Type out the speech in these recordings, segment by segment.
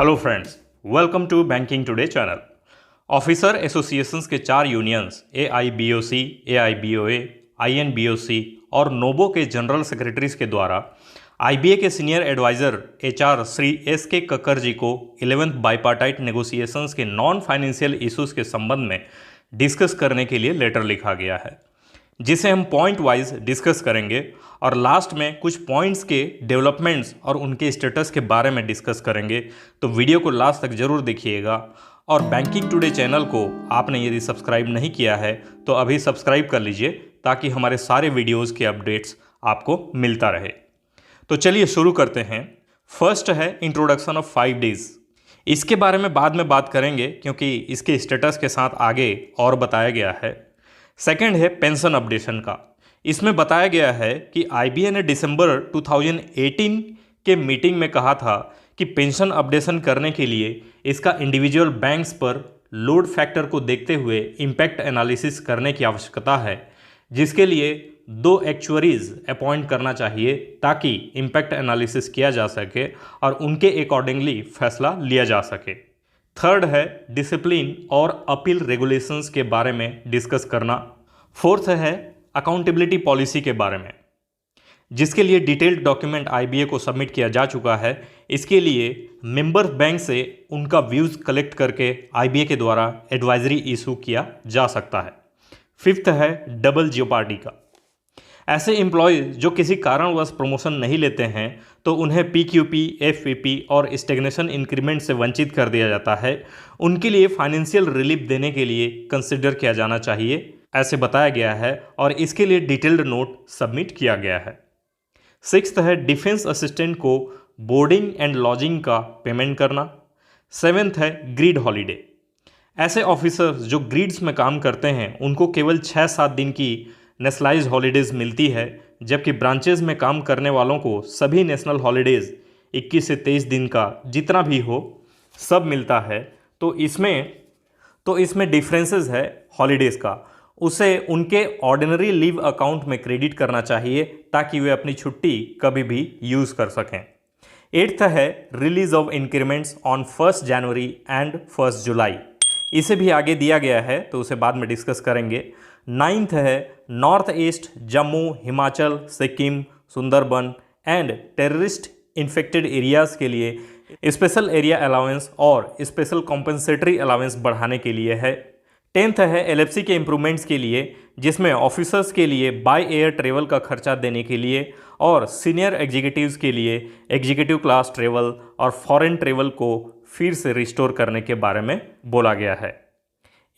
Hello friends, welcome to banking today channel. Officer associations के 4 unions AIBOC, AIBOA, INBOC और नोबो के general secretaries के द्वारा IBA के senior adviser HR Shri SK Kakkar ji को 11th बाईपार्टाइट नेगोशिएशंस के नॉन फाइनेंशियल इश्यूज़ के संबंध में डिस्कस करने के लिए लेटर लिखा गया है, जिसे हम पॉइंट वाइज डिस्कस करेंगे और लास्ट में कुछ पॉइंट्स के डेवलपमेंट्स और उनके स्टेटस के बारे में डिस्कस करेंगे। तो वीडियो को लास्ट तक जरूर देखिएगा और बैंकिंग टुडे चैनल को आपने यदि सब्सक्राइब नहीं किया है तो अभी सब्सक्राइब कर लीजिए ताकि हमारे सारे वीडियोज़ के अपडेट्स आपको मिलता रहे। तो चलिए शुरू करते हैं। फर्स्ट है इंट्रोडक्शन ऑफ 5 डेज। इसके बारे में बाद में बात करेंगे क्योंकि इसके स्टेटस के साथ आगे और बताया गया है। सेकंड है पेंशन अपडेशन का। इसमें बताया गया है कि IBA ने दिसंबर 2018 के मीटिंग में कहा था कि पेंशन अपडेशन करने के लिए इसका इंडिविजुअल बैंक्स पर लोड फैक्टर को देखते हुए इम्पैक्ट एनालिसिस करने की आवश्यकता है, जिसके लिए 2 एक्चुअरीज अपॉइंट करना चाहिए ताकि इम्पैक्ट एनालिसिस किया जा सके और उनके अकॉर्डिंगली फैसला लिया जा सके। थर्ड है डिसिप्लिन और अपील रेगुलेशंस के बारे में डिस्कस करना। फोर्थ है अकाउंटेबिलिटी पॉलिसी के बारे में, जिसके लिए डिटेल्ड डॉक्यूमेंट IBA को सबमिट किया जा चुका है। इसके लिए मेंबर बैंक से उनका व्यूज़ कलेक्ट करके IBA के द्वारा एडवाइजरी इशू किया जा सकता है। फिफ्थ है डबल जियोपार्डी का। ऐसे एम्प्लॉयज़ जो किसी कारणवश प्रमोशन नहीं लेते हैं तो उन्हें PQP, FVP और स्टेग्नेशन इंक्रीमेंट से वंचित कर दिया जाता है। उनके लिए फाइनेंशियल रिलीफ देने के लिए कंसिडर किया जाना चाहिए, ऐसे बताया गया है और इसके लिए डिटेल्ड नोट सबमिट किया गया है। सिक्स्थ है डिफेंस असिस्टेंट को बोर्डिंग एंड लॉजिंग का पेमेंट करना। सेवेंथ है ग्रिड हॉलीडे। ऐसे ऑफिसर्स जो ग्रिड्स में काम करते हैं उनको केवल 6-7 दिन की नेशनलाइज्ड हॉलीडेज़ मिलती है, जबकि ब्रांचेज में काम करने वालों को सभी नेशनल हॉलीडेज़ 21 से 23 दिन का जितना भी हो सब मिलता है। तो इसमें डिफरेंसेस है हॉलीडेज़ का। उसे उनके ऑर्डिनरी लीव अकाउंट में क्रेडिट करना चाहिए ताकि वे अपनी छुट्टी कभी भी यूज़ कर सकें। एट्थ है release of increments on 1 January and 1 जुलाई। इसे भी आगे दिया गया है तो उसे बाद में डिस्कस करेंगे। नाइन्थ है north east, Jammu, Himachal, Sikkim, Sundarban and terrorist infected areas के लिए स्पेशल एरिया अलाउंस और स्पेशल कॉम्पनसेटरी अलाउंस बढ़ाने के लिए है। 10th है LFC के इम्प्रूवमेंट्स के लिए, जिसमें ऑफिसर्स के लिए बाय एयर ट्रेवल का खर्चा देने के लिए और सीनियर एग्जीक्यूटिव्स के लिए एग्जीक्यूटिव क्लास ट्रेवल और फॉरेन ट्रेवल को फिर से रिस्टोर करने के बारे में बोला गया है।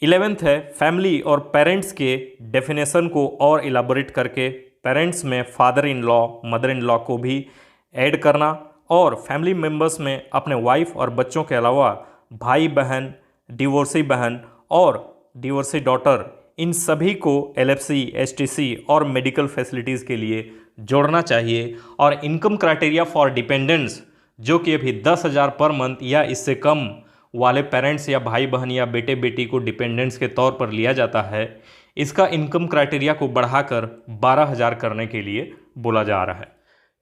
11th है फैमिली और पेरेंट्स के डेफिनेशन को और इलाबोरेट करके पेरेंट्स में father in law, mother in law को भी ऐड करना और फैमिली मेम्बर्स में अपने वाइफ और बच्चों के अलावा भाई बहन, डिवोर्सी बहन और डिवोर्सी डॉटर, इन सभी को LFC, STC और मेडिकल फैसिलिटीज़ के लिए जोड़ना चाहिए। और इनकम क्राइटेरिया फॉर डिपेंडेंट्स जो कि अभी 10,000 पर मंथ या इससे कम वाले पेरेंट्स या भाई बहन या बेटे बेटी को डिपेंडेंट्स के तौर पर लिया जाता है, इसका इनकम क्राइटेरिया को बढ़ाकर 12,000 करने के लिए बोला जा रहा है।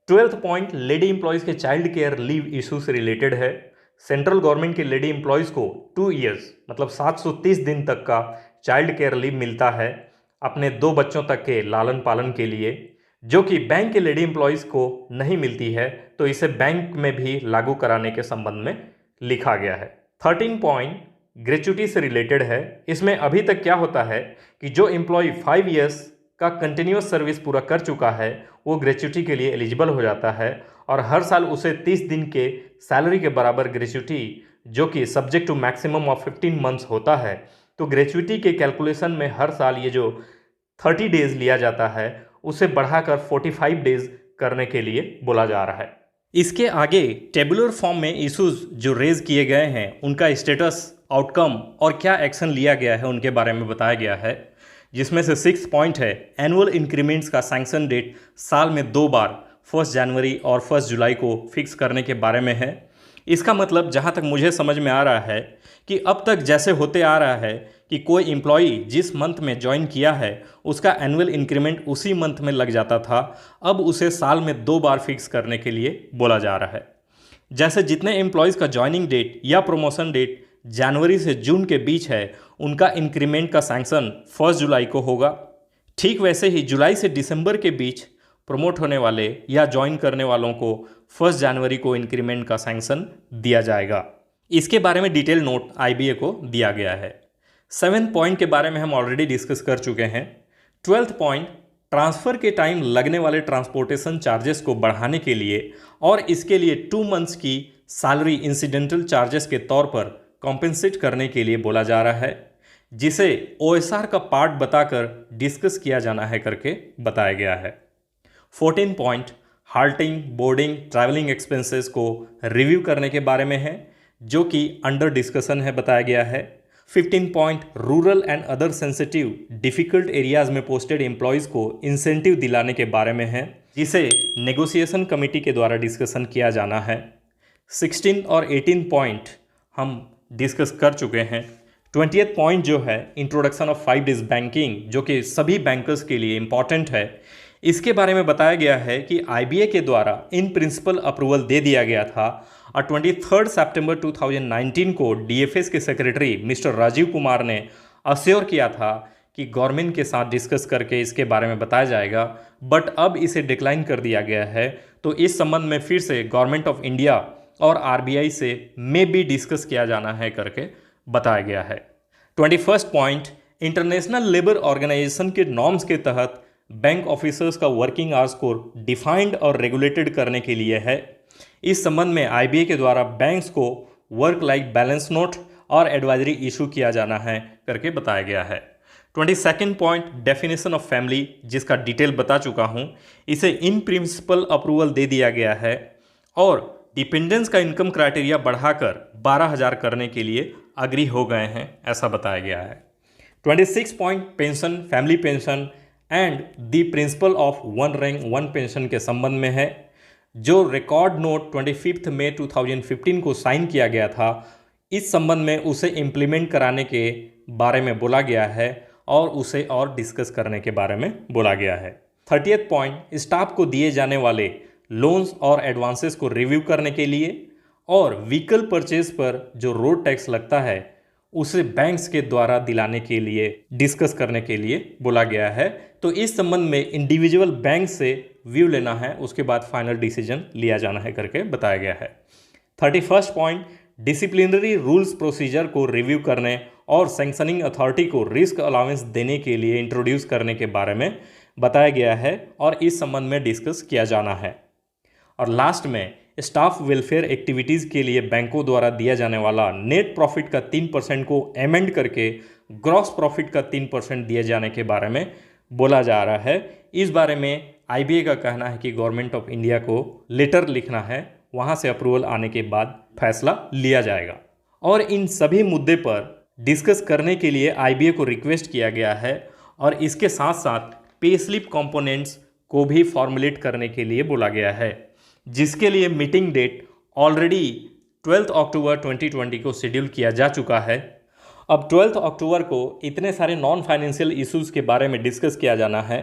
12th पॉइंट लेडी एम्प्लॉयज़ के चाइल्ड केयर लीव इशू से रिलेटेड है। सेंट्रल गवर्नमेंट के लेडी एम्प्लॉयज़ को 2 ईयर्स मतलब 730 दिन तक का चाइल्ड केयर लीव मिलता है अपने 2 बच्चों तक के लालन पालन के लिए, जो कि बैंक के लेडी एम्प्लॉयज़ को नहीं मिलती है। तो इसे बैंक में भी लागू कराने के संबंध में लिखा गया है। 13 पॉइंट ग्रेच्युटी से रिलेटेड है। इसमें अभी तक क्या होता है कि जो एम्प्लॉय 5 ईयर्स का कंटिन्यूस सर्विस पूरा कर चुका है वो ग्रेच्युटी के लिए एलिजिबल हो जाता है और हर साल उसे 30 दिन के सैलरी के बराबर ग्रेच्युटी, जो कि subject to maximum of 15 months होता है। तो ग्रेच्युटी के कैलकुलेशन में हर साल ये जो 30 डेज लिया जाता है उसे बढ़ाकर 45 डेज करने के लिए बोला जा रहा है। इसके आगे टेबुलर फॉर्म में इश्यूज जो रेज किए गए हैं उनका स्टेटस, आउटकम और क्या एक्शन लिया गया है उनके बारे में बताया गया है, जिसमें से 6th पॉइंट है एनुअल इंक्रीमेंट्स का सैंक्शन डेट साल में 2 बार 1 जनवरी और 1 जुलाई को फिक्स करने के बारे में है। इसका मतलब जहाँ तक मुझे समझ में आ रहा है कि अब तक जैसे होते आ रहा है कि कोई एम्प्लॉई जिस मंथ में ज्वाइन किया है उसका एनुअल इंक्रीमेंट उसी मंथ में लग जाता था, अब उसे साल में 2 बार फिक्स करने के लिए बोला जा रहा है। जैसे जितने एम्प्लॉयज़ का ज्वाइनिंग डेट या प्रमोशन डेट जनवरी से जून के बीच है उनका इंक्रीमेंट का सैंक्शन 1 जुलाई को होगा। ठीक वैसे ही जुलाई से दिसंबर के बीच प्रमोट होने वाले या ज्वाइन करने वालों को 1 जनवरी को इंक्रीमेंट का सैंक्शन दिया जाएगा। इसके बारे में डिटेल नोट आईबीए को दिया गया है। 7th पॉइंट के बारे में हम ऑलरेडी डिस्कस कर चुके हैं। 12th पॉइंट, ट्रांसफ़र के टाइम लगने वाले ट्रांसपोर्टेशन चार्जेस को बढ़ाने के लिए और इसके लिए 2 मंथ्स की सैलरी इंसिडेंटल चार्जेस के तौर पर कॉम्पेंसेट करने के लिए बोला जा रहा है, जिसे ओएसआर का पार्ट बताकर डिस्कस किया जाना है करके बताया गया है। 14 point, halting, boarding, travelling expenses को रिव्यू करने के बारे में है, जो कि अंडर डिस्कशन है बताया गया है। 15 point, rural and other sensitive difficult areas में पोस्टेड एम्प्लॉयज़ को इंसेंटिव दिलाने के बारे में है, जिसे नेगोशिएशन कमेटी के द्वारा डिस्कशन किया जाना है। 16 और 18 पॉइंट हम डिस्कस कर चुके हैं। 20th पॉइंट जो है इंट्रोडक्शन ऑफ 5 डेज बैंकिंग, जो कि सभी बैंकर्स के लिए इम्पॉर्टेंट है, इसके बारे में बताया गया है कि आईबीए के द्वारा इन प्रिंसिपल अप्रूवल दे दिया गया था और 23 सितंबर 2019 को डीएफएस के सेक्रेटरी मिस्टर राजीव कुमार ने अश्योर किया था कि गवर्नमेंट के साथ डिस्कस करके इसके बारे में बताया जाएगा, बट अब इसे डिक्लाइन कर दिया गया है। तो इस संबंध में फिर से गवर्नमेंट ऑफ इंडिया और आरबीआई से मे भी डिस्कस किया जाना है करके बताया गया है। 21 पॉइंट, इंटरनेशनल लेबर ऑर्गेनाइजेशन के नॉर्म्स के तहत बैंक ऑफिसर्स का वर्किंग आवर्स को डिफाइंड और रेगुलेटेड करने के लिए है। इस संबंध में आईबीए के द्वारा बैंक्स को वर्क लाइफ बैलेंस नोट और एडवाइजरी इशू किया जाना है करके बताया गया है। 22nd point, definition of family, जिसका डिटेल बता चुका हूं, इसे इन प्रिंसिपल अप्रूवल दे दिया गया है और डिपेंडेंस का इनकम क्राइटेरिया बढ़ाकर 12,000 करने के लिए अग्री हो गए हैं, ऐसा बताया गया है। 26 point, pension, family pension and the principle of 1 rank 1 pension के संबंध में है, जो रिकॉर्ड नोट 25 मई 2015 को साइन किया गया था। इस संबंध में उसे इम्प्लीमेंट कराने के बारे में बोला गया है और उसे और डिस्कस करने के बारे में बोला गया है। 30th पॉइंट, स्टाफ को दिए जाने वाले लोन्स और एडवांसेस को रिव्यू करने के लिए और व्हीकल परचेज पर जो रोड टैक्स लगता है उसे बैंक्स के द्वारा दिलाने के लिए डिस्कस करने के लिए बोला गया है। तो इस संबंध में इंडिविजुअल बैंक से व्यू लेना है, उसके बाद फाइनल डिसीजन लिया जाना है करके बताया गया है। 31st point, disciplinary rules procedure को रिव्यू करने और सैंक्शनिंग अथॉरिटी को रिस्क अलाउंस देने के लिए इंट्रोड्यूस करने के बारे में बताया गया है और इस संबंध में डिस्कस किया जाना है। और लास्ट में स्टाफ वेलफेयर एक्टिविटीज़ के लिए बैंकों द्वारा दिया जाने वाला नेट प्रॉफिट का 3% को अमेंड करके ग्रॉस प्रॉफिट का 3% दिए जाने के बारे में बोला जा रहा है। इस बारे में आईबीए का कहना है कि गवर्नमेंट ऑफ इंडिया को लेटर लिखना है, वहाँ से अप्रूवल आने के बाद फैसला लिया जाएगा। और इन सभी मुद्दे पर डिस्कस करने के लिए आईबीए को रिक्वेस्ट किया गया है और इसके साथ साथ पे स्लिप कंपोनेंट्स को भी फॉर्मुलेट करने के लिए बोला गया है, जिसके लिए मीटिंग डेट ऑलरेडी 12 अक्टूबर 2020 को शेड्यूल किया जा चुका है। अब 12 अक्टूबर को इतने सारे नॉन फाइनेंशियल इश्यूज़ के बारे में डिस्कस किया जाना है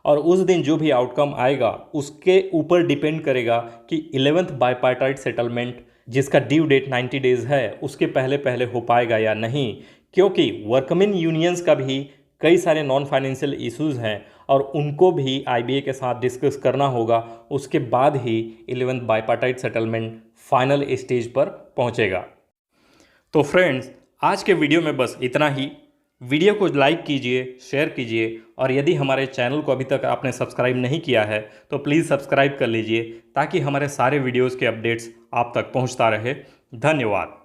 और उस दिन जो भी आउटकम आएगा उसके ऊपर डिपेंड करेगा कि 11th बाइपार्टाइट सेटलमेंट, जिसका ड्यू डेट 90 डेज़ है, उसके पहले पहले हो पाएगा या नहीं, क्योंकि वर्कमेन यूनियंस का भी कई सारे नॉन फाइनेंशियल इश्यूज़ हैं और उनको भी आईबीए के साथ डिस्कस करना होगा। उसके बाद ही 11th bipartite settlement final stage पर पहुंचेगा। तो फ्रेंड्स, आज के वीडियो में बस इतना ही। वीडियो को लाइक कीजिए, शेयर कीजिए और यदि हमारे चैनल को अभी तक आपने सब्सक्राइब नहीं किया है तो प्लीज़ सब्सक्राइब कर लीजिए, ताकि हमारे सारे वीडियोज़ के अपडेट्स आप तक पहुँचता रहे। धन्यवाद।